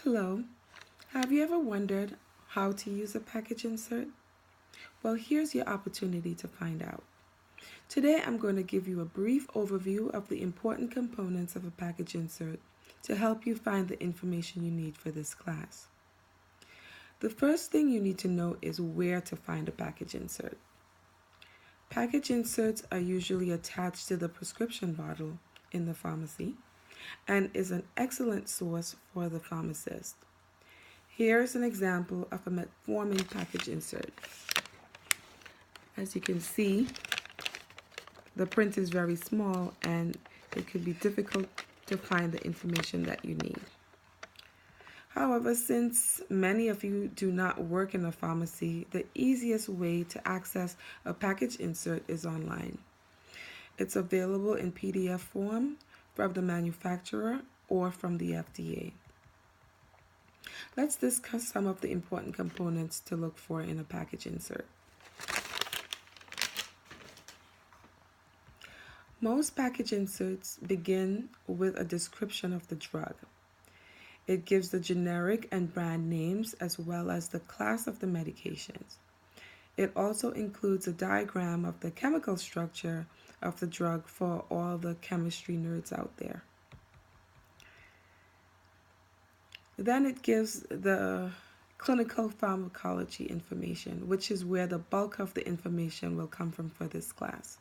Hello, have you ever wondered how to use a package insert? Well, here's your opportunity to find out. Today I'm going to give you a brief overview of the important components of a package insert to help you find the information you need for this class. The first thing you need to know is where to find a package insert. Package inserts are usually attached to the prescription bottle in the pharmacy and is an excellent source for the pharmacist. Here's an example of a metformin package insert. As you can see, the print is very small and it could be difficult to find the information that you need. However, since many of you do not work in a pharmacy, the easiest way to access a package insert is online. It's available in PDF form from the manufacturer or from the FDA. Let's discuss some of the important components to look for in a package insert. Most package inserts begin with a description of the drug. It gives the generic and brand names as well as the class of the medications. It also includes a diagram of the chemical structure of the drug for all the chemistry nerds out there. Then it gives the clinical pharmacology information, which is where the bulk of the information will come from for this class.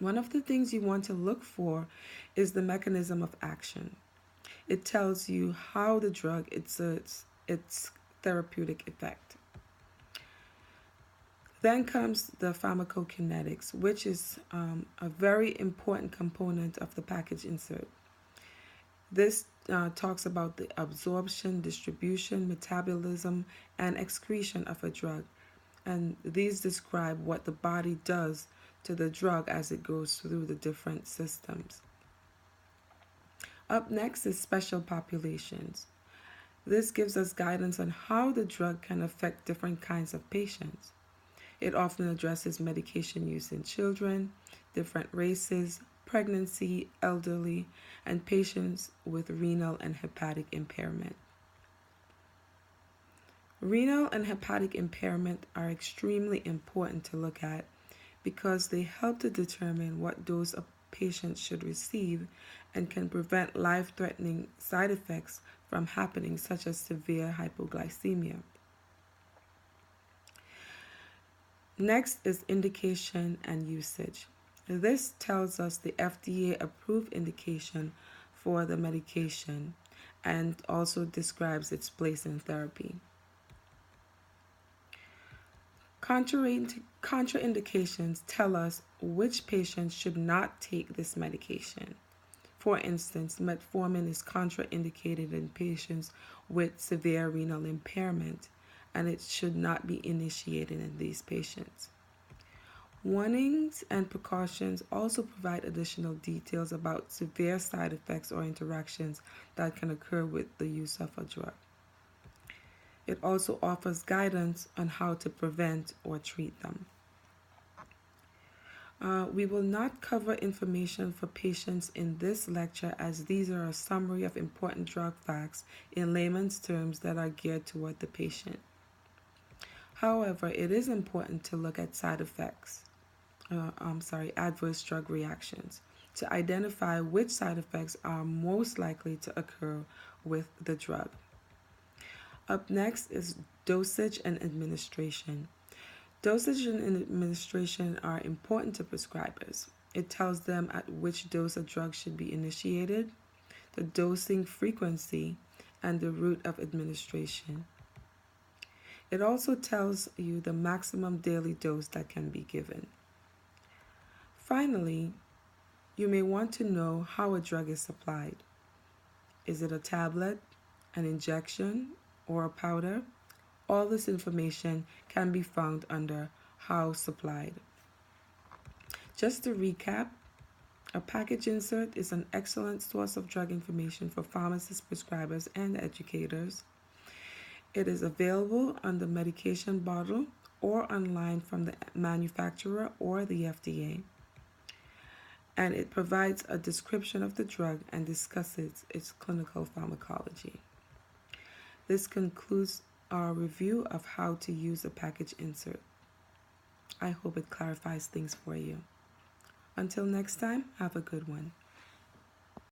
One of the things you want to look for is the mechanism of action. It tells you how the drug exerts its therapeutic effect. Then comes the pharmacokinetics, which is a very important component of the package insert. This talks about the absorption, distribution, metabolism, and excretion of a drug. And these describe what the body does to the drug as it goes through the different systems. Up next is special populations. This gives us guidance on how the drug can affect different kinds of patients. It often addresses medication use in children, different races, pregnancy, elderly, and patients with renal and hepatic impairment. Renal and hepatic impairment are extremely important to look at because they help to determine what dose a patient should receive and can prevent life-threatening side effects from happening, such as severe hypoglycemia. Next is indication and usage. This tells us the FDA-approved indication for the medication and also describes its place in therapy. Contraindications tell us which patients should not take this medication. For instance, metformin is contraindicated in patients with severe renal impairment, and it should not be initiated in these patients. Warnings and precautions also provide additional details about severe side effects or interactions that can occur with the use of a drug. It also offers guidance on how to prevent or treat them. We will not cover information for patients in this lecture, as these are a summary of important drug facts in layman's terms that are geared toward the patient. However, it is important to look at adverse drug reactions to identify which side effects are most likely to occur with the drug. Up next is dosage and administration. Dosage and administration are important to prescribers. It tells them at which dose a drug should be initiated, the dosing frequency, and the route of administration. It also tells you the maximum daily dose that can be given. Finally, you may want to know how a drug is supplied. Is it a tablet, an injection, or a powder? All this information can be found under How Supplied. Just to recap, a package insert is an excellent source of drug information for pharmacists, prescribers, and educators. It is available on the medication bottle or online from the manufacturer or the FDA. and it provides a description of the drug and discusses its clinical pharmacology. This concludes our review of how to use a package insert. I hope it clarifies things for you. Until next time, have a good one.